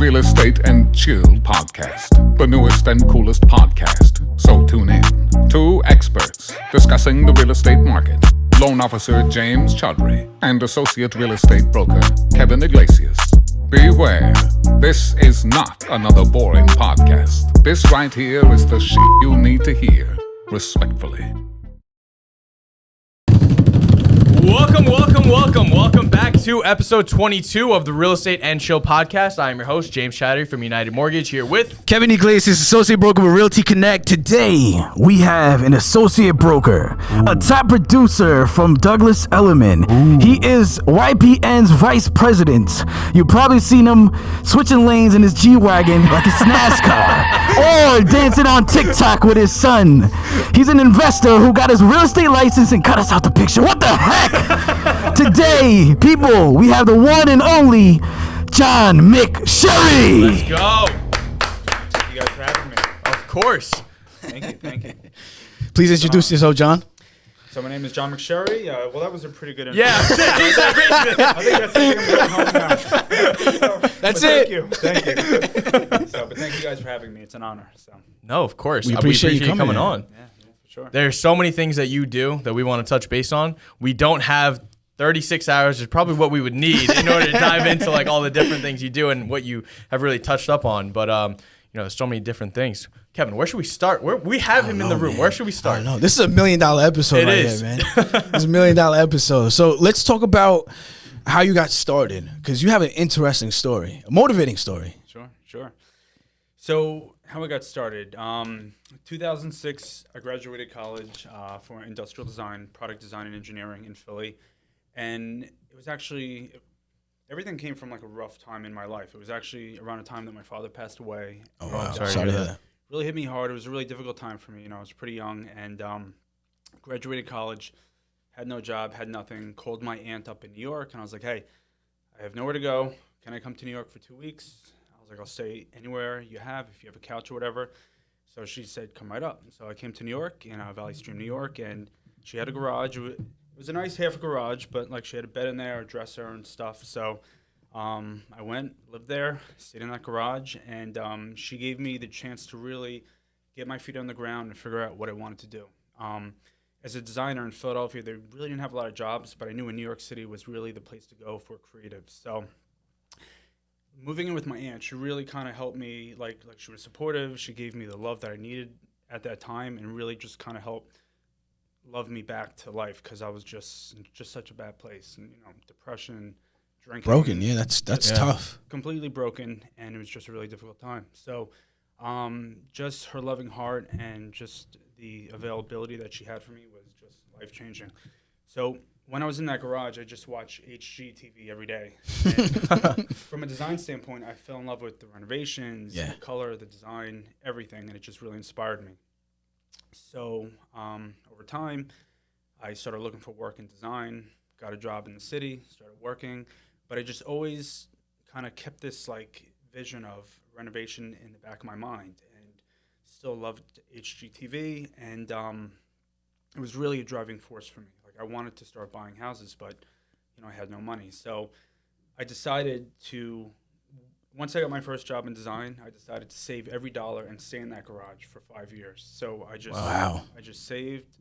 Real Estate and Chill podcast, the newest and coolest podcast. So tune in. Two experts discussing the real estate market. Loan officer James Chaudhry and associate real estate broker Kevin Iglesias. Beware, this is not another boring podcast. This right here is the shit you need to hear. Respectfully. Welcome back to episode 22 of the Real Estate and Chill podcast. I am your host, James Chaudhry from United Mortgage, here with Kevin Iglesias, associate broker with Realty Connect. Today, we have an associate broker, a top producer from Douglas Elliman. He is YPN's vice president. You've probably seen him switching lanes in his G-Wagon like it's NASCAR, or dancing on TikTok with his son. He's an investor who got his real estate license and cut us out the picture. What the heck? Today, people, we have the one and only John McSherry. Let's go. Thank you guys for having me. Of course. Thank you. Please introduce yourself, John. So my name is John McSherry. Well, that was a pretty good Yeah. I think that's it. I'm going home now. That's it. Thank you. But thank you guys for having me. It's an honor. So. No, of course. We appreciate you coming on. Yeah, for sure. There's so many things that you do that we want to touch base on. We don't have 36 hours is probably what we would need in order to dive into like all the different things you do and what you have really touched up on. But there's so many different things. Kevin, where should we start? We have him in the room. Man. Where should we start? I don't know. This is $1 million episode It right is. here, man. It's $1 million episode. So let's talk about how you got started, because you have an interesting story, a motivating story. Sure. So how I got started. 2006, I graduated college for industrial design, product design and engineering in Philly. And it was actually, everything came from like a rough time in my life. It was actually around a time that my father passed away. Oh, wow. Sorry Sorry to to hear hear that. Really hit me hard. It was a really difficult time for me. I was pretty young and graduated college, had no job, had nothing, called my aunt up in New York. And I was like, hey, I have nowhere to go. Can I come to New York for 2 weeks? I was like, I'll stay anywhere you have, if you have a couch or whatever. So she said, come right up. So I came to New York, in Valley Stream, New York, and she had a garage. It was a nice half garage, but like she had a bed in there, a dresser and stuff. So I went, lived there, stayed in that garage, and she gave me the chance to really get my feet on the ground and figure out what I wanted to do. As a designer in Philadelphia, they really didn't have a lot of jobs, but I knew in New York City was really the place to go for creatives. So moving in with my aunt, she really kind of helped me, like she was supportive. She gave me the love that I needed at that time and really just kind of helped love me back to life, because I was just such a bad place, and depression, drinking, Broken, yeah, that's tough. completely broken, and it was just a really difficult time. So just her loving heart and just the availability that she had for me was just life changing. So when I was in that garage, I just watched HGTV every day. And from a design standpoint, I fell in love with the renovations, the color, the design, everything, and it just really inspired me. So over time, I started looking for work in design, got a job in the city, started working, but I just always kind of kept this like vision of renovation in the back of my mind, and still loved HGTV, and it was really a driving force for me. Like I wanted to start buying houses, but I had no money. So I decided to, once I got my first job in design, I decided to save every dollar and stay in that garage for 5 years. So I just saved,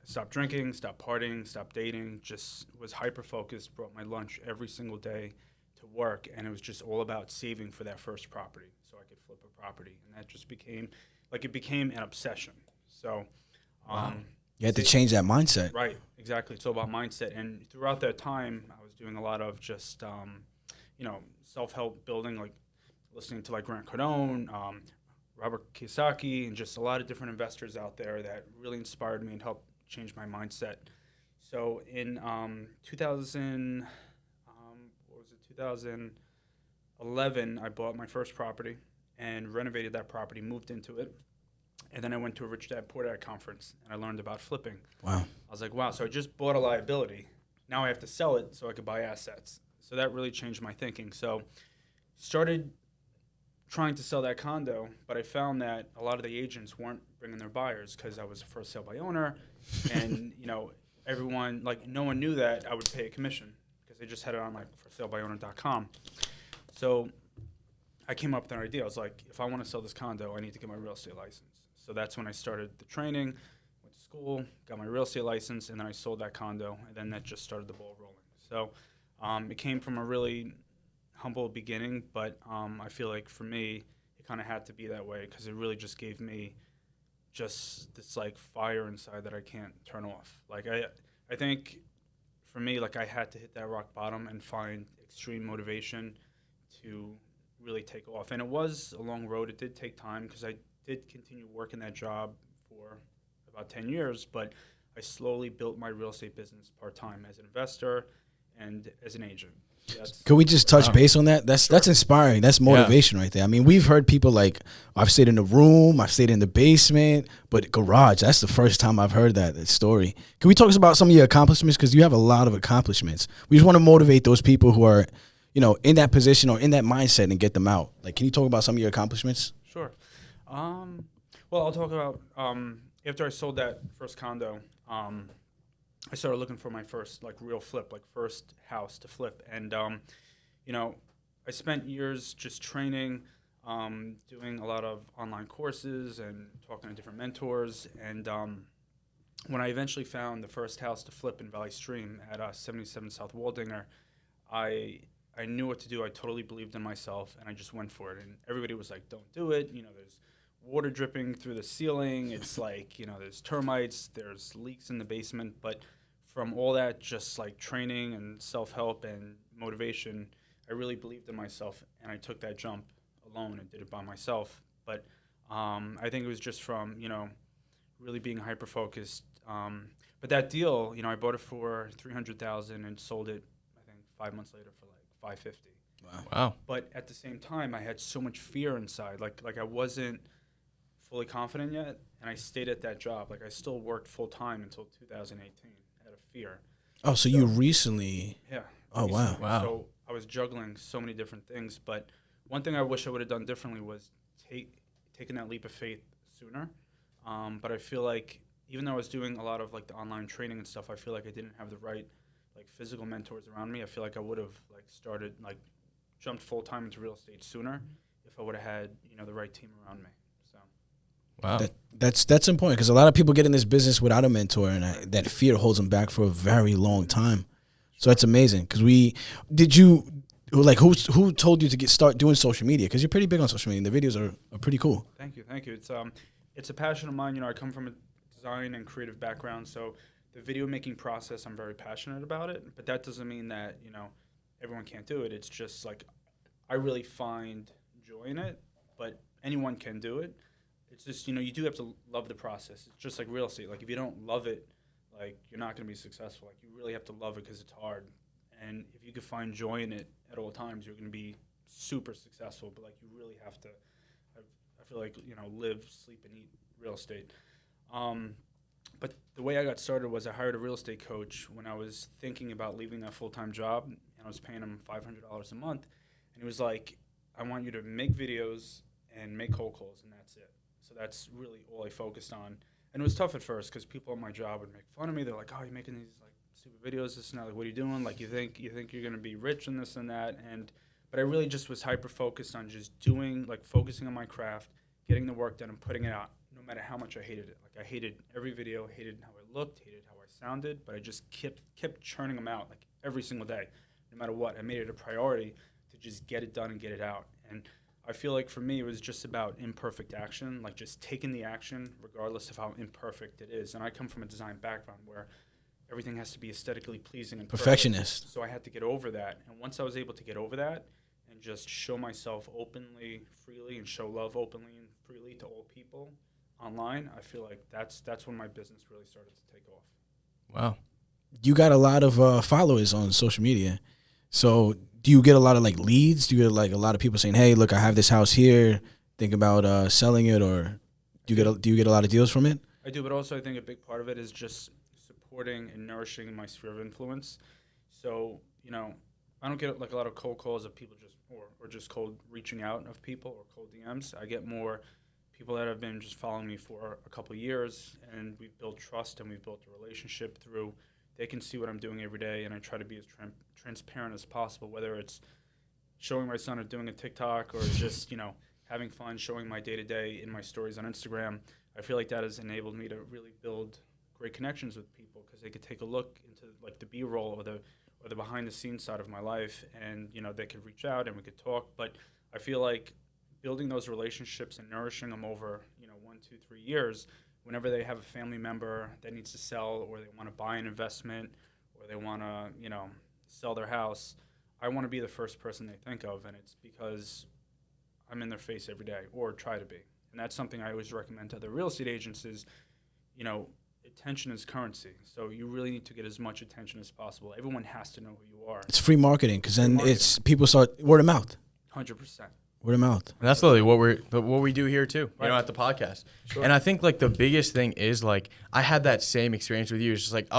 stopped drinking, stopped partying, stopped dating, just was hyper-focused, brought my lunch every single day to work, and it was just all about saving for that first property so I could flip a property. And that just became, it became an obsession. So You had to change that mindset. Right, exactly. It's all about mindset. And throughout that time, I was doing a lot of just, self-help building, like listening to like Grant Cardone, Robert Kiyosaki, and just a lot of different investors out there that really inspired me and helped change my mindset. So in 2011, I bought my first property and renovated that property, moved into it. And then I went to a Rich Dad Poor Dad conference, and I learned about flipping. Wow. I was like, wow, so I just bought a liability. Now I have to sell it so I could buy assets. So that really changed my thinking. So started trying to sell that condo, but I found that a lot of the agents weren't bringing their buyers because I was a first sale by owner. And, everyone, no one knew that I would pay a commission because they just had it on, forsalebyowner.com. So I came up with an idea. I was like, if I want to sell this condo, I need to get my real estate license. So that's when I started the training, went to school, got my real estate license, and then I sold that condo, and then that just started the ball rolling. So it came from a really humble beginning, but I feel like for me, it kind of had to be that way because it really just gave me just this like fire inside that I can't turn off. Like I think for me, like I had to hit that rock bottom and find extreme motivation to really take off. And it was a long road. It did take time because I did continue working that job for about 10 years, but I slowly built my real estate business part-time as an investor and as an agent. Could we just touch base on that? That's inspiring. That's motivation right there. I mean, we've heard people like, I've stayed in the room, I've stayed in the basement, but garage, that's the first time I've heard that story. Can we talk about some of your accomplishments? Because you have a lot of accomplishments. We just want to motivate those people who are, in that position or in that mindset and get them out. Like, can you talk about some of your accomplishments? Sure. Well, I'll talk about, after I sold that first condo, I started looking for my first real flip, first house to flip. And, I spent years just training, doing a lot of online courses and talking to different mentors. And when I eventually found the first house to flip in Valley Stream at 77 South Waldinger, I knew what to do. I totally believed in myself, and I just went for it. And everybody was like, don't do it. There's water dripping through the ceiling. It's there's termites, there's leaks in the basement. But from all that just training and self-help and motivation, I really believed in myself, and I took that jump alone and did it by myself. But I think it was just from, really being hyper-focused. But that deal, I bought it for $300,000 and sold it, I think, 5 months later for $550,000. Wow. But at the same time, I had so much fear inside. Like I wasn't fully confident yet, and I stayed at that job. I still worked full-time until 2018 out of fear. Oh, so you recently... Yeah. Oh, wow. Wow. So I was juggling so many different things. But one thing I wish I would have done differently was taking that leap of faith sooner. But I feel like even though I was doing a lot of the online training and stuff, I feel like I didn't have the right physical mentors around me. I feel like I would have started jumped full time into real estate sooner if I would have had the right team around me. So wow, that's important because a lot of people get in this business without a mentor, and that fear holds them back for a very long time. So that's amazing. Because who told you to start doing social media? Because you're pretty big on social media. And the videos are pretty cool. Thank you. It's a passion of mine. I come from a design and creative background, so the video making process, I'm very passionate about it. But that doesn't mean that everyone can't do it. It's just I really find joy in it, but anyone can do it. It's just you do have to love the process. It's just like real estate. If you don't love it, you're not going to be successful. You really have to love it because it's hard. And if you can find joy in it at all times, you're going to be super successful. But you really have to, I feel live, sleep, and eat real estate. But the way I got started was I hired a real estate coach when I was thinking about leaving that full-time job, and I was paying him $500 a month. And he was like, I want you to make videos and make cold calls, and that's it. So that's really all I focused on. And it was tough at first because people at my job would make fun of me. They're like, oh, you're making these stupid videos, this and that. What are you doing? You think you're going to be rich and this and that. But I really just was hyper-focused on just doing, focusing on my craft, getting the work done and putting it out, no matter how much I hated it. I hated every video, hated how I looked, hated how I sounded, but I just kept churning them out every single day, no matter what. I made it a priority to just get it done and get it out. And I feel for me, it was just about imperfect action, just taking the action regardless of how imperfect it is. And I come from a design background where everything has to be aesthetically pleasing and perfectionist. Perfect. So I had to get over that. And once I was able to get over that and just show myself openly, freely, and show love openly and freely to all people online, I feel that's when my business really started to take off. Wow. You got a lot of followers on social media. So do you get a lot of leads? Do you get a lot of people saying, hey, look, I have this house here, think about selling it? Or do you get a lot of deals from it? I do, but also I think a big part of it is just supporting and nourishing my sphere of influence. So, I don't get a lot of cold calls of people or just cold reaching out of people or cold DMs. I get more people that have been just following me for a couple of years, and we've built trust and we've built a relationship through. They can see what I'm doing every day, and I try to be as transparent as possible, whether it's showing my son or doing a TikTok or just, having fun, showing my day-to-day in my stories on Instagram, I feel like that has enabled me to really build great connections with people because they could take a look into like the B-roll or the behind-the-scenes side of my life, and they could reach out and we could talk. But I feel like building those relationships and nourishing them over 1, 2, 3 years, whenever they have a family member that needs to sell or they want to buy an investment or they want to sell their house, I want to be the first person they think of, and it's because I'm in their face every day, or try to be. And that's something I always recommend to other real estate agents is, attention is currency. So you really need to get as much attention as possible. Everyone has to know who you are. It's free marketing because then it's people start word of mouth. 100%. Word of mouth. And that's literally what we do here too, Right. at the podcast. Sure. And I think like the biggest thing is like I had that same experience with you. It's just like,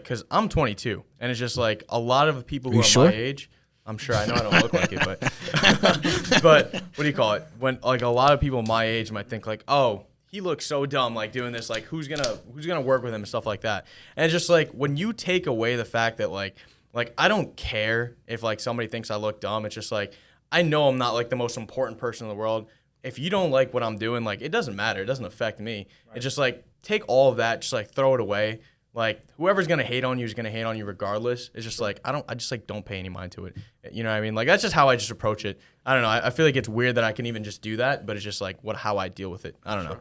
because I'm 22, and it's just like a lot of the people who are sure? my age. I'm sure. I know I don't look like it, but but what do you call it? When like a lot of people my age might think like, oh, he looks so dumb like doing this. Like who's gonna work with him and stuff like that. And it's just like when you take away the fact that like I don't care if like somebody thinks I look dumb. It's just like I know I'm not like the most important person in the world. If you don't like what I'm doing, like it doesn't matter. It doesn't affect me. Right. It's just like take all of that, just like throw it away. Like whoever's gonna hate on you is gonna hate on you regardless. It's just like I just like don't pay any mind to it. You know what I mean? Like that's just how I just approach it. I don't know. I feel like it's weird that I can even just do that, but it's just like how I deal with it. I don't know.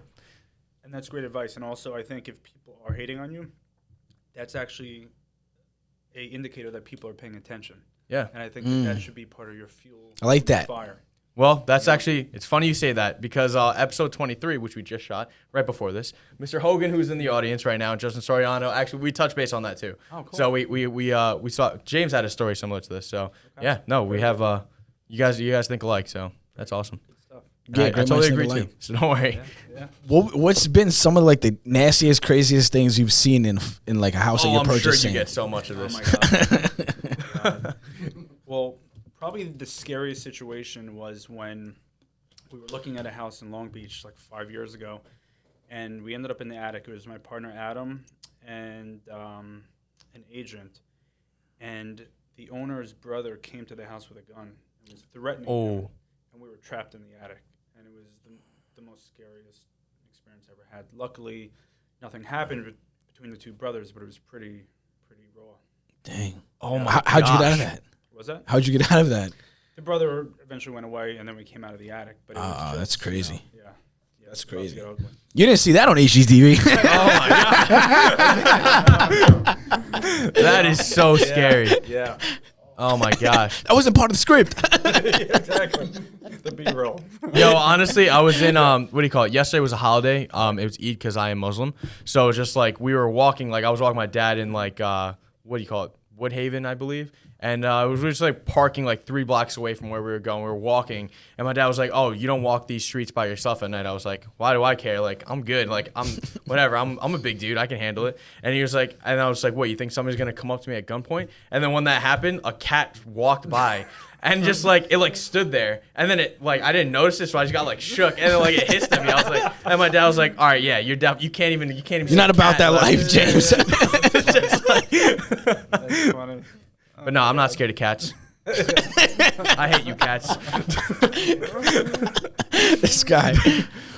And that's great advice. And also I think if people are hating on you, that's actually a indicator that people are paying attention. Yeah. And I think that should be part of your fuel. I like that. Fire. Well, that's actually, it's funny you say that because episode 23, which we just shot right before this, Mr. Hogan, who's in the audience right now, and Justin Soriano, actually, we touched base on that too. Oh, cool. So we saw, James had a story similar to this. So, yeah, no, we have, you guys think alike, so that's awesome. Good stuff. Yeah, I great totally minds agree think too. alike. So don't worry. Yeah. What's been some of like the nastiest, craziest things you've seen in like a house that you're I'm sure purchasing? you get so much of Oh this. my God. Well, probably the scariest situation was when we were looking at a house in Long Beach like 5 years ago, and we ended up in the attic. It was my partner Adam and an agent, and the owner's brother came to the house with a gun and was threatening him, and we were trapped in the attic, and it was the most scariest experience I ever had. Luckily, nothing happened between the two brothers, but it was pretty raw. Dang. Oh my How'd you get out of gosh. that? Was that? How'd you get out of that? The brother eventually went away, and then we came out of the attic. But it was just, that's crazy. Yeah, That's it's about to crazy. get ugly. You didn't see that on HGTV. That is so scary. Yeah, Oh my gosh. That wasn't part of the script. exactly. The B-roll. Yo, honestly, I was in what do you call it? Yesterday was a holiday. It was Eid because I am Muslim. So it was just like we were walking. Like I was walking with my dad in like what do you call it? Woodhaven, I believe. And we were just like parking like 3 blocks away from where we were going. We were walking, and my dad was like, "Oh, you don't walk these streets by yourself at night." I was like, "Why do I care? Like, I'm good. Like, I'm whatever. I'm a big dude. I can handle it." And he was like, and I was like, "What? You think somebody's gonna come up to me at gunpoint?" And then when that happened, a cat walked by. And just like it like stood there, and then it like I didn't notice it, so I just got like shook, and then like it hissed at me. I was like, and my dad was like, "All right, yeah, you can't even." You're not about that life, James. Just like, That's funny. but no, I'm not scared of cats. I hate you cats. This guy.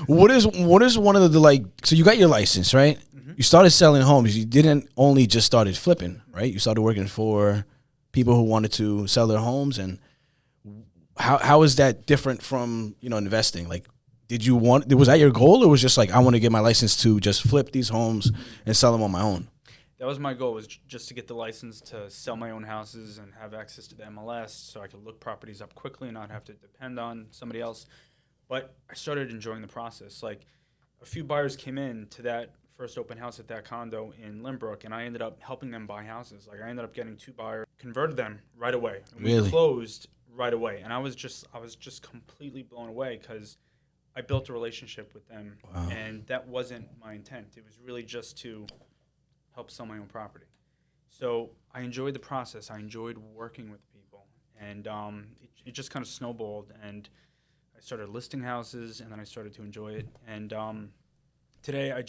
What is one of the like? So you got your license, right? Mm-hmm. You started selling homes. You didn't only just started flipping, right? You started working for people who wanted to sell their homes. And how is that different from investing? Like, was that your goal, or was just like I want to get my license to just flip these homes and sell them on my own? That was my goal, was just to get the license to sell my own houses and have access to the MLS so I could look properties up quickly and not have to depend on somebody else. But I started enjoying the process. Like, a few buyers came in to that first open house at that condo in Limbrook, and I ended up helping them buy houses. Like, I ended up getting 2 buyers, converted them right away. And Really? we closed right away. And I was just completely blown away because I built a relationship with them. Wow. And that wasn't my intent. It was really just to help sell my own property. So I enjoyed the process. I enjoyed working with people. And it just kind of snowballed. And I started listing houses, and then I started to enjoy it. And today I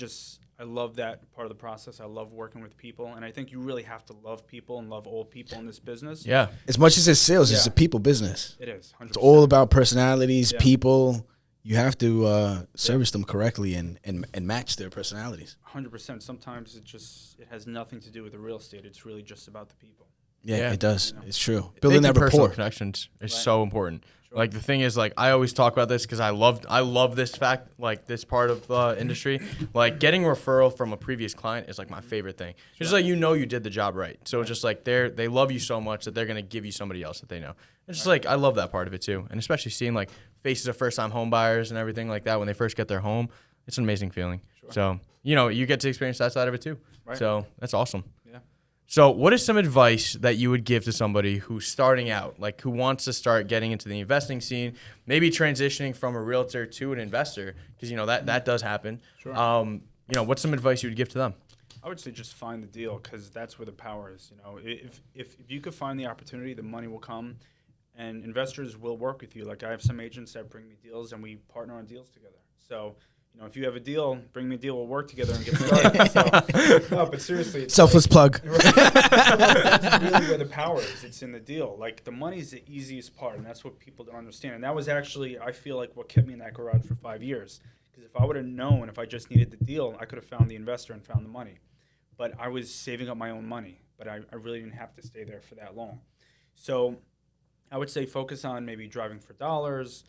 I love that part of the process. I love working with people, and I think you really have to love people and love old people in this business. Yeah. As much as it's sales, it's Yeah. a people business. It is. 100%. It's all about personalities, Yeah. people. You have to service them correctly and match their personalities. 100%. Sometimes it has nothing to do with the real estate. It's really just about the people. Yeah, Yeah. it does. You know. It's true. Building Making that personal rapport. connections is Right. so important. Sure. Like the thing is, like I always talk about this because I love this fact, like this part of the industry. Like getting referral from a previous client is like my favorite thing. Just like you did the job right. So it's just like they love you so much that they're gonna give you somebody else that they know. It's just like I love that part of it too, and especially seeing like faces of first time home buyers and everything like that when they first get their home. It's an amazing feeling. Sure. So you get to experience that side of it too. Right. So that's awesome. Yeah. So what is some advice that you would give to somebody who's starting out, like who wants to start getting into the investing scene, maybe transitioning from a realtor to an investor, because that does happen. Sure. What's some advice you would give to them? I would say just find the deal, because that's where the power is. If you could find the opportunity, the money will come, and investors will work with you. Like I have some agents that bring me deals, and we partner on deals together. So, if you have a deal, bring me a deal. We'll work together and get started. No, but seriously, it's Selfless plug. that's really where the power is. It's in the deal. Like the money's the easiest part, and that's what people don't understand. And that was actually, I feel like, what kept me in that garage for 5 years. Because if I would have known, if I just needed the deal, I could have found the investor and found the money. But I was saving up my own money, but I really didn't have to stay there for that long. So I would say focus on maybe driving for dollars,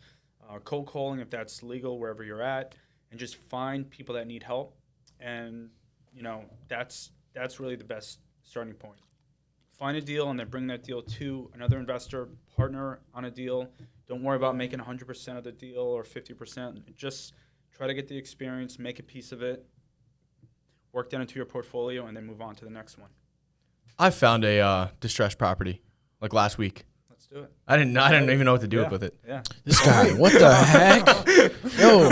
cold calling if that's legal wherever you're at, and just find people that need help. And that's really the best starting point. Find a deal and then bring that deal to another investor, partner on a deal. Don't worry about making 100% of the deal or 50%. Just try to get the experience, make a piece of it, work that into your portfolio, and then move on to the next one. I found a distressed property like last week. Let's do it. I didn't even know what to do with it. Yeah. This guy, what the heck? Yo,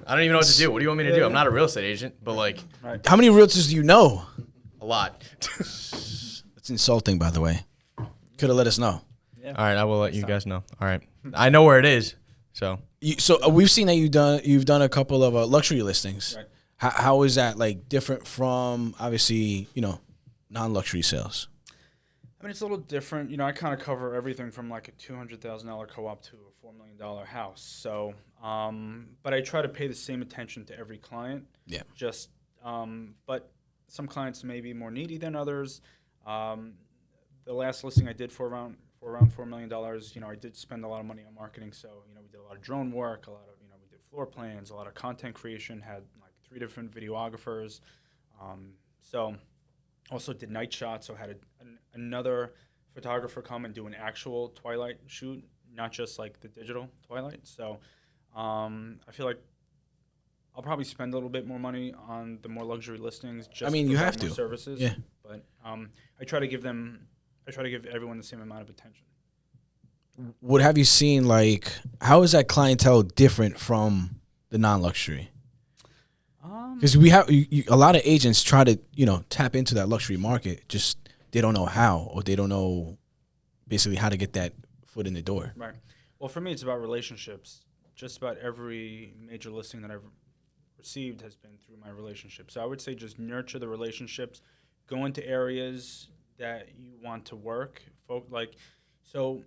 I don't even know what to do. What do you want me to do? I'm not a real estate agent, but like Right. how many realtors do you know? a lot. That's insulting, by the way. Could have let us know. Yeah. All right, I will let you guys know. All right, I know where it is. So We've seen that you've done a couple of luxury listings. Right. How is that like different from obviously non-luxury sales? I mean, it's a little different. I kind of cover everything from like a $200,000 co-op to a $4 million house. So, but I try to pay the same attention to every client. Yeah. Just, but some clients may be more needy than others. The last listing I did for around $4 million, I did spend a lot of money on marketing. So, we did a lot of drone work, we did floor plans, a lot of content creation, had like 3 different videographers. So also did night shots, so had another photographer come and do an actual twilight shoot, not just like the digital twilight. So I feel like I'll probably spend a little bit more money on the more luxury listings. Just you provide have more to. services. Yeah. But I try to give everyone the same amount of attention. What have you seen? Like, how is that clientele different from the non-luxury? Because we have a lot of agents try to tap into that luxury market, just they don't know how, or they don't know basically how to get that foot in the door. Right. Well, for me, it's about relationships. Just about every major listing that I've received has been through my relationship. So I would say just nurture the relationships, go into areas that you want to work. So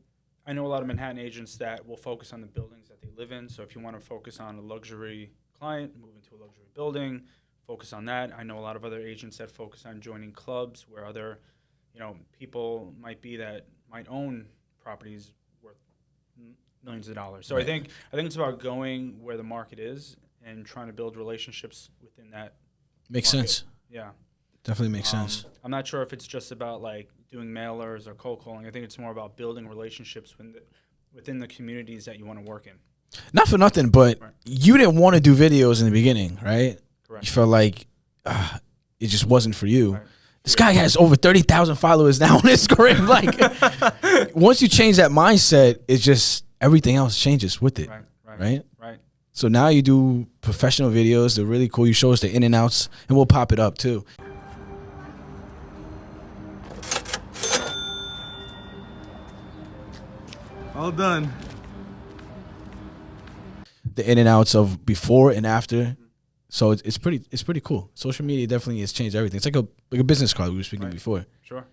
I know a lot of Manhattan agents that will focus on the buildings that they live in. So if you want to focus on a luxury client, move into a luxury building, focus on that. I know a lot of other agents that focus on joining clubs where other, people might own properties worth millions of dollars. So Right. I think it's about going where the market is and trying to build relationships within that. Makes market. sense. Yeah. Definitely makes sense. I'm not sure if it's just about like doing mailers or cold calling. I think it's more about building relationships within the communities that you want to work in. Not for nothing, but Right. you didn't want to do videos in the beginning, right? Correct. You felt like it just wasn't for you. Right. This guy has over 30,000 followers now on Instagram. Like, once you change that mindset, it's just everything else changes with it, right? Right. So now you do professional videos. They're really cool. You show us the in and outs, and we'll pop it up too. All done. The in and outs of before and after. So it's pretty cool. Social media definitely has changed everything. It's like a business card we were speaking before. Sure.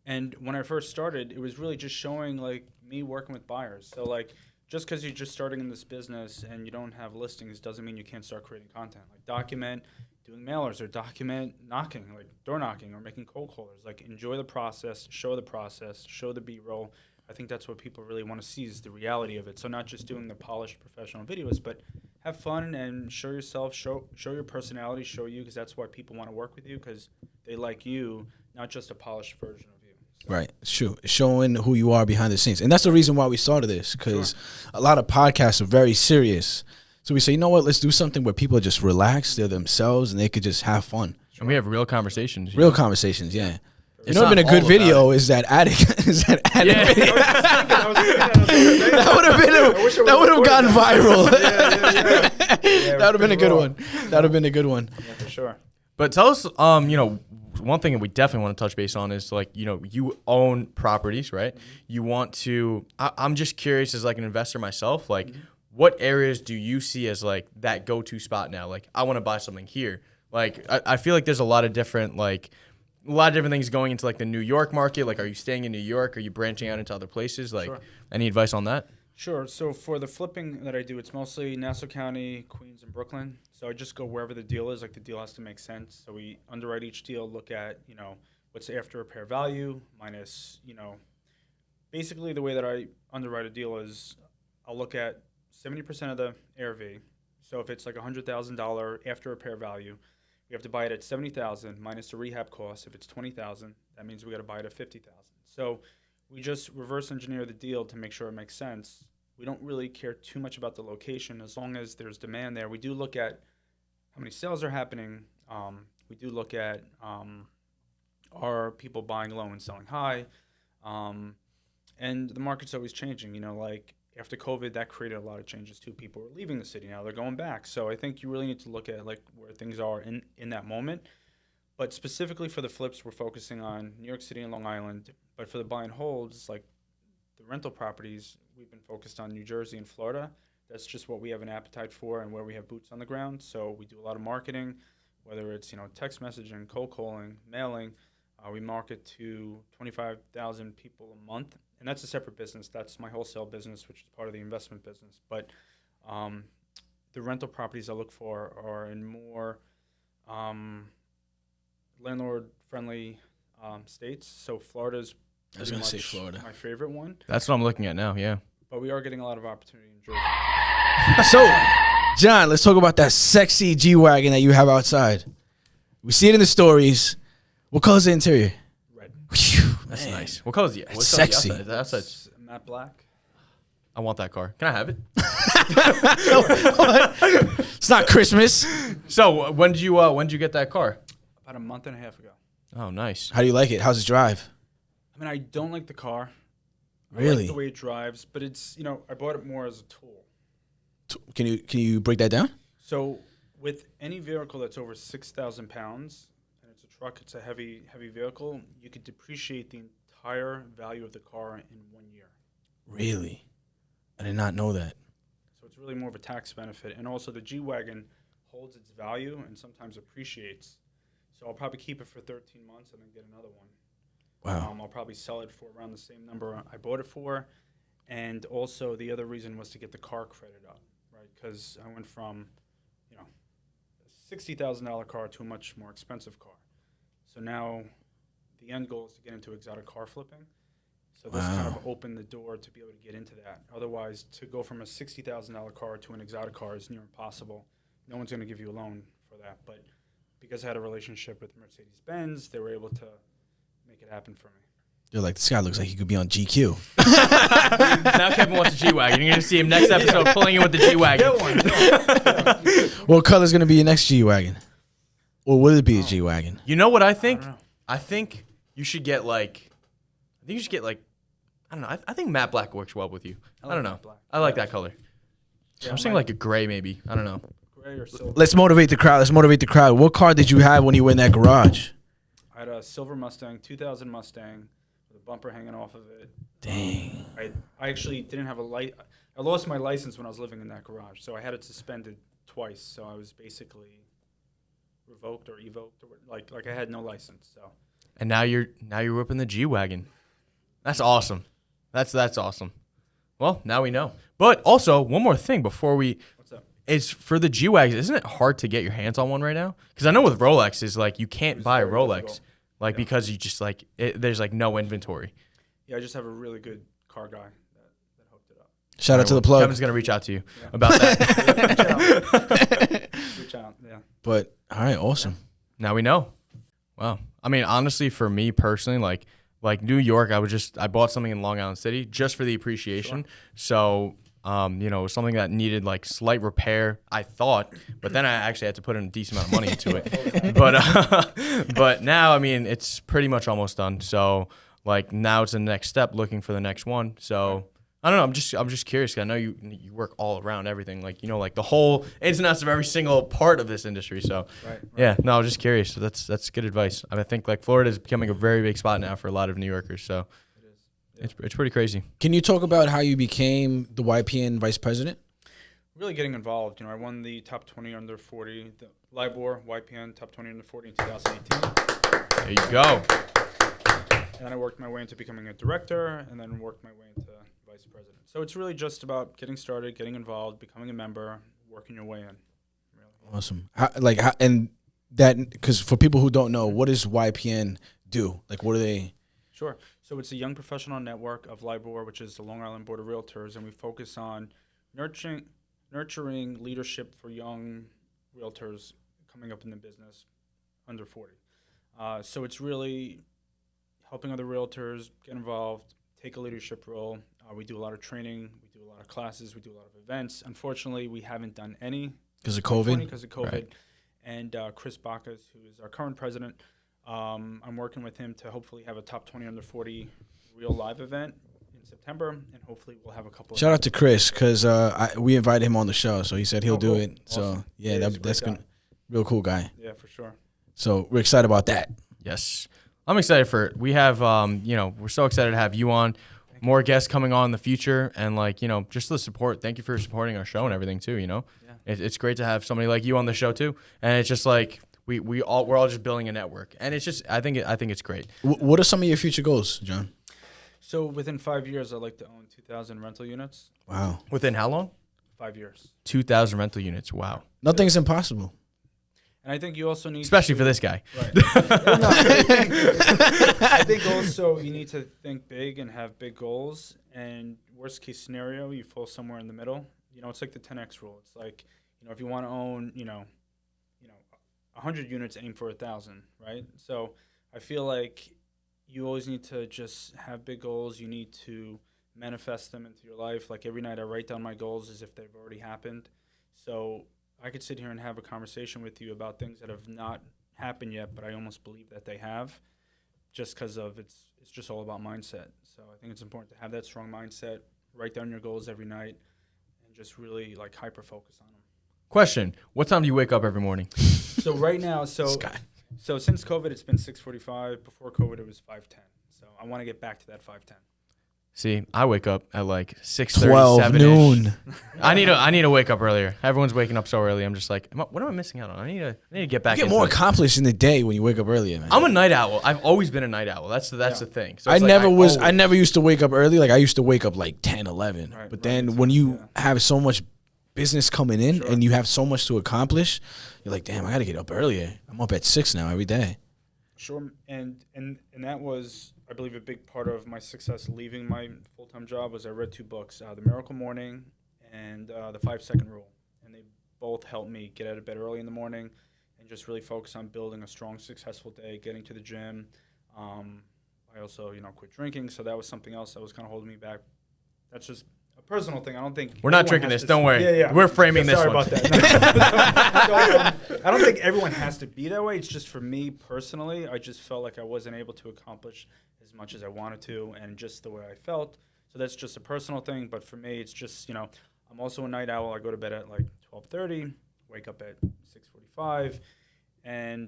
And when I first started, it was really just showing like me working with buyers. So like just because you're just starting in this business and you don't have listings doesn't mean you can't start creating content. Like document doing mailers or document knocking, like door knocking or making cold callers. Like enjoy the process, show the B-roll. I think that's what people really want to see is the reality of it. So not just doing the polished professional videos, but have fun and show yourself, show your personality, show you, because that's why people want to work with you, because they like you, not just a polished version of you. So. Right, it's true. It's showing who you are behind the scenes. And that's the reason why we started this, because a lot of podcasts are very serious. So we say, you know what, let's do something where people are just relaxed, they're themselves, and they could just have fun. And we have real conversations. Real conversations, yeah. It's you know, been a good all video is that attic video. That would have gotten viral. That would have been a good one. That would have been a good one. Yeah, for sure. But tell us, you know, one thing that we definitely want to touch base on is like, you know, you own properties, right? Mm-hmm. You want to. I'm just curious as like an investor myself, like, what areas do you see as like that go-to spot now? Like, I want to buy something here. Like, I feel like there's a lot of different things going into like the New York market. Like, are you staying in New York? Are you branching out into other places? Like, any advice on that? Sure. So for the flipping that I do, it's mostly Nassau County, Queens, and Brooklyn. So I just go wherever the deal is. Like the deal has to make sense. So we underwrite each deal, look at, you know, what's the after repair value minus, you know, basically the way that I underwrite a deal is I'll look at 70% of the ARV. So if it's like $100,000 after repair value, we have to buy it at $70,000 minus the rehab cost. If it's $20,000, that means we got to buy it at $50,000. So we just reverse engineer the deal to make sure it makes sense. We don't really care too much about the location as long as there's demand there. We do look at how many sales are happening. We do look at are people buying low and selling high, and the market's always changing. You know, like after COVID, that created a lot of changes too. People were leaving the city. Now they're going back. So I think you really need to look at like where things are in that moment. But specifically for the flips, we're focusing on New York City and Long Island. But for the buy and holds, like the rental properties, we've been focused on New Jersey and Florida. That's just what we have an appetite for and where we have boots on the ground. So we do a lot of marketing, whether it's, you know, text messaging, cold calling, mailing. We market to 25,000 people a month. And that's a separate business. That's my wholesale business, which is part of the investment business. But the rental properties I look for are in more landlord-friendly states. So Florida's pretty much Florida. My favorite one. That's what I'm looking at now, yeah. But we are getting a lot of opportunity in Jersey. So, John, let's talk about that sexy G-Wagon that you have outside. We see it in the stories. What color's the interior? Red. That's nice. What color is it? It's sexy. It's matte black. I want that car. Can I have it? It's not Christmas. So when did you get that car? About a month and a half ago. Oh, nice. How do you like it? How's it drive? I mean, I don't like the car. I Really? like the way it drives, but it's, you know, I bought it more as a tool. Can you break that down? So with any vehicle that's over 6,000 pounds, and it's a truck, it's a heavy vehicle, you could depreciate the entire value of the car in 1 year. Really? I did not know that. So it's really more of a tax benefit. And also the G-Wagon holds its value and sometimes appreciates. So I'll probably keep it for 13 months and then get another one. Wow. I'll probably sell it for around the same number I bought it for. And also the other reason was to get the car credit up, right? Because I went from, you know, a $60,000 car to a much more expensive car. So now the end goal is to get into exotic car flipping. So this kind of opened the door to be able to get into that. Otherwise, to go from a $60,000 car to an exotic car is near impossible. No one's going to give you a loan for that. But because I had a relationship with Mercedes-Benz, they were able to make it happen for me. They're like, this guy looks like he could be on GQ. Now Kevin wants a G-Wagon. You're going to see him next episode pulling in with the G-Wagon. What color's going to be your next G-Wagon? Or will it be a G-Wagon? You know what I think? I don't know. I think you should get like, I don't know. I think matte black works well with you. I don't know. matte black. I like that color. Yeah, I'm saying like a gray maybe. I don't know. Gray or silver. Let's motivate the crowd. What car did you have when you were in that garage? I had a silver Mustang, 2000 Mustang, with a bumper hanging off of it. Dang. I actually didn't have a light. I lost my license when I was living in that garage, so I had it suspended twice. So I was basically revoked or evoked, or like I had no license. So. And now you're whipping the G-Wagon. That's awesome. That's awesome. Well, now we know. But also, one more thing before we... What's up? Is for the G-Wags, isn't it hard to get your hands on one right now? Because I know with Rolex is like you can't buy a very Rolex, difficult. like because you just like there's like no inventory. Yeah, I just have a really good car guy that hooked it up. Shout out to the plug. Kevin's gonna reach out to you about that. Reach out, yeah. But all right, awesome. Now we know. Wow. I mean, honestly, for me personally, like New York, I bought something in Long Island City just for the appreciation. Sure. So. It was something that needed like slight repair, I thought, but then I actually had to put in a decent amount of money into it. But now, I mean, it's pretty much almost done. So like now it's the next step, looking for the next one. So I don't know. I'm just curious. 'Cause I know you work all around everything, like like the whole ins and outs of every single part of this industry. So Right. yeah, no, I was just curious. So that's good advice. I think like Florida is becoming a very big spot now for a lot of New Yorkers. So. It's pretty crazy. Can you talk about how you became the YPN vice president? Really getting involved. I won the top 20 under 40, the LIBOR YPN top 20 under 40 in 2018. There you go. And then I worked my way into becoming a director, and then worked my way into vice president. So it's really just about getting started, getting involved, becoming a member, working your way in. Really. Awesome. And that, because for people who don't know, what does YPN do? Like, what are they? Sure. So it's a young professional network of LIBOR, which is the Long Island Board of Realtors, and we focus on nurturing leadership for young realtors coming up in the business under 40. So it's really helping other realtors get involved, take a leadership role. We do a lot of training, we do a lot of classes, we do a lot of events. Unfortunately, we haven't done any Because of COVID? Because of COVID. Right. And Chris Bacchus, who is our current president, I'm working with him to hopefully have a top 20 under 40 real live event in September, and hopefully we'll have a couple. Shout out to Chris, because we invited him on the show, so he said he'll do cool. it. So Awesome. yeah, Yeah, he's a that's great good. Real cool guy. Yeah, for sure. So we're excited about that. Yes. I'm excited for it. We have, we're so excited to have you on. More guests coming on in the future, and just the support. Thank you for supporting our show and everything too. Yeah. It's great to have somebody like you on the show too, and it's just like we're all just building a network, and it's just I think it's great. What are some of your future goals, John? So within 5 years, I'd like to own 2,000 rental units. Wow. Within how long? 5 years. 2,000 rental units. Wow. Nothing's impossible. And I think you also need Especially to, for this guy. Right. No, I think also you need to think big and have big goals. And worst case scenario, you fall somewhere in the middle. It's like the 10x rule. It's like, if you want to own, 100 units, aim for 1,000, right? So I feel like you always need to just have big goals. You need to manifest them into your life. Like every night I write down my goals as if they've already happened. So I could sit here and have a conversation with you about things that have not happened yet, but I almost believe that they have, just because of it's just all about mindset. So I think it's important to have that strong mindset, write down your goals every night, and just really like hyper focus on them. Question: what time do you wake up every morning? So right now, so since COVID, it's been 6:45. Before COVID, it was 5:10. So I want to get back to that 5:10. See, I wake up at like 6:30, 12 noon. I need to wake up earlier. Everyone's waking up so early. I'm just like, what am I missing out on? I need to get back. You get into more it. accomplished in the day when you wake up earlier, man. I'm a night owl. I've always been a night owl. That's the thing. So I it's like I never used to wake up early. Like I used to wake up like 10, 11. Right, but right. then when you have so much business coming in Sure. and you have so much to accomplish, you're like, damn, I got to get up earlier. I'm up at 6 now every day. Sure, and that was, I believe, a big part of my success leaving my full-time job was I read 2 books, The Miracle Morning and The 5-Second Rule, and they both helped me get out of bed early in the morning and just really focus on building a strong, successful day, getting to the gym. I also, quit drinking, so that was something else that was kind of holding me back. That's just a personal thing. I don't think We're not everyone drinking has this. to- Don't worry. Yeah. We're framing this Sorry one. about that. So, I don't think everyone has to be that way. It's just for me personally, I just felt like I wasn't able to accomplish as much as I wanted to and just the way I felt. So that's just a personal thing. But for me, it's just, I'm also a night owl. I go to bed at like 12:30, wake up at 6:45.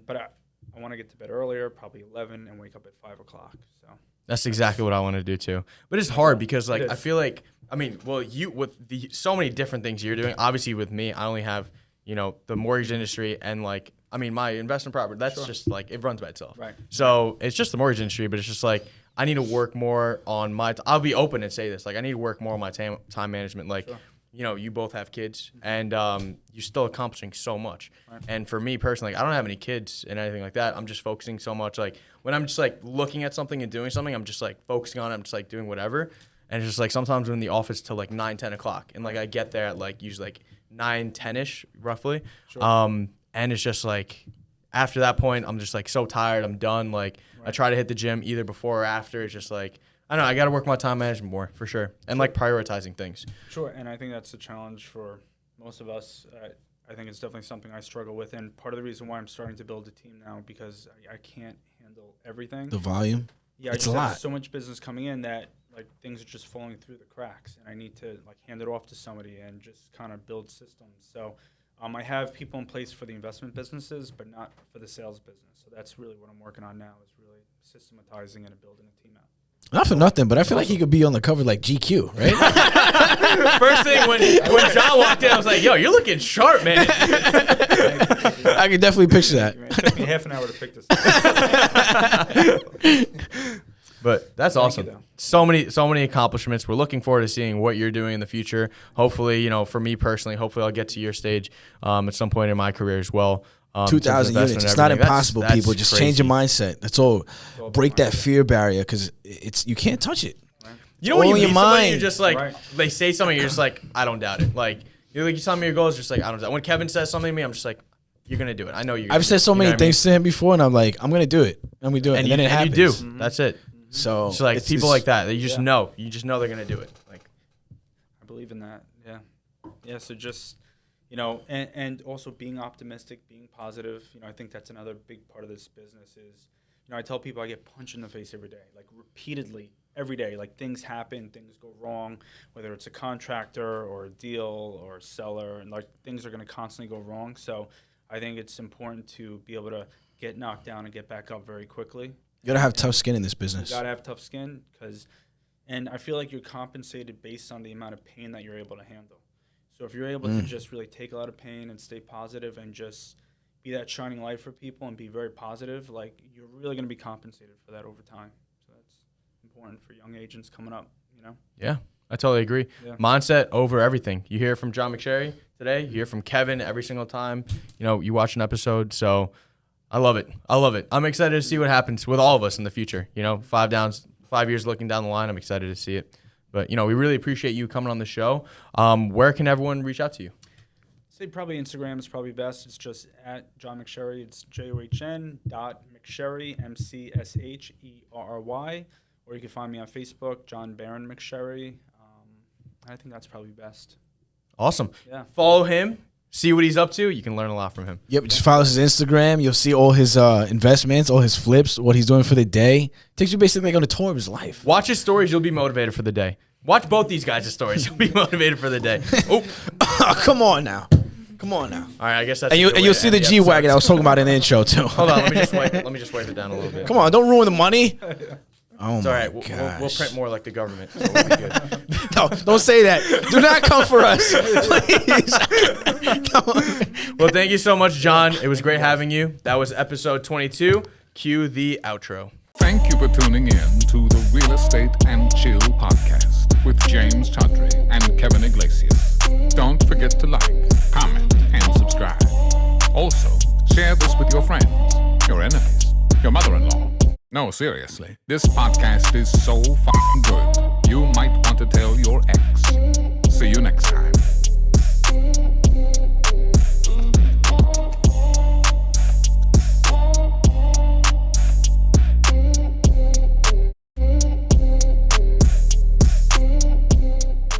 But I want to get to bed earlier, probably 11, and wake up at 5 o'clock. So That's exactly what I want to do too. But it's hard because It I is. feel like you with so many different things you're doing. Obviously with me, I only have the mortgage industry and like, I mean, my investment property, that's just like, it runs by itself. Right. So it's just the mortgage industry, but it's just like, I need to work more on I'll be open and say this, like, I need to work more on my time management. Like, you both have kids and you're still accomplishing so much. Right. And for me personally, like, I don't have any kids and anything like that. I'm just focusing so much. Like when I'm just like looking at something and doing something, I'm just like focusing on it. I'm just like doing whatever. And it's just like sometimes I'm in the office till like 9, 10 o'clock. And like I get there at like usually like 9, 10-ish roughly. Sure. And it's just like after that point, I'm just like so tired. I'm done. Like I try to hit the gym either before or after. It's just like, I don't know, I got to work my time management more for sure. And like prioritizing things. Sure. And I think that's a challenge for most of us. I think it's definitely something I struggle with. And part of the reason why I'm starting to build a team now, because I can't handle everything. The volume? Yeah, I just have so much business coming in that like things are just falling through the cracks, and I need to like hand it off to somebody and just kind of build systems. So I have people in place for the investment businesses, but not for the sales business. So that's really what I'm working on now, is really systematizing and building a team out. Not for nothing, but I feel like he could be on the cover like GQ, right? First thing when John walked in, I was like, yo, you're looking sharp, man. I can definitely picture that. It took me half an hour to pick this up. But that's awesome. So many accomplishments. We're looking forward to seeing what you're doing in the future. Hopefully, for me personally, hopefully I'll get to your stage at some point in my career as well. 2,000 units. It's not impossible, that's people. Just crazy. change your mindset. That's all. Break that fear barrier, because you can't touch it. You know when you in meet your somebody, mind. you're just like, they say something, you're just like, I don't doubt it. Like, you tell me your goals, just like, I don't doubt it. When Kevin says something to me, I'm just like, you're going to do it. I know you're going to I've said so many things to him before, and I'm like, I'm going to do it. And we do it. And then it happens. You do. Mm-hmm. That's it. So it's like people like that. You just know. You just know they're going to do it. Like, I believe in that. Yeah. Yeah. So just, and also being optimistic, being positive. I think that's another big part of this business is, I tell people I get punched in the face every day, like repeatedly every day. Like things happen, things go wrong, whether it's a contractor or a deal or a seller, and like things are going to constantly go wrong. So I think it's important to be able to get knocked down and get back up very quickly. You gotta have tough skin in this business. You gotta have tough skin, and I feel like you're compensated based on the amount of pain that you're able to handle. So if you're able to just really take a lot of pain and stay positive and just be that shining light for people and be very positive, like you're really gonna be compensated for that over time. So that's important for young agents coming up. Yeah, I totally agree. Yeah. Mindset over everything. You hear from John McSherry today. You hear from Kevin every single time. You watch an episode. So. I love it. I'm excited to see what happens with all of us in the future. 5 years looking down the line, I'm excited to see it. But, we really appreciate you coming on the show. Where can everyone reach out to you? Say probably Instagram is probably best. It's just at John McSherry. It's john.mcSherry, McSherry. Or you can find me on Facebook, John Baron McSherry. I think that's probably best. Awesome. Yeah. Follow him. See what he's up to. You can learn a lot from him. Yep, just follow his Instagram. You'll see all his investments, all his flips, what he's doing for the day. Takes you basically like on a tour of his life. Watch his stories. You'll be motivated for the day. Watch both these guys' stories. You'll be motivated for the day. Oh, come on now. All right, I guess that's. And you'll see the G-Wagon I was talking about in the intro too. Hold on, let me just wipe it down a little bit. Come on, don't ruin the money. Oh it's my all right. gosh. We'll print more like the government. So we'll be good. No, don't say that. Do not come for us, please. Well, thank you so much, John. It was great having you. That was episode 22. Cue the outro. Thank you for tuning in to the Real Estate and Chill podcast with James Chaudhry and Kevin Iglesias. Don't forget to like, comment, and subscribe. Also, share this with your friends, your enemies, your mother-in-law. No, seriously, this podcast is so fucking good, you might want to tell your ex. See you next time.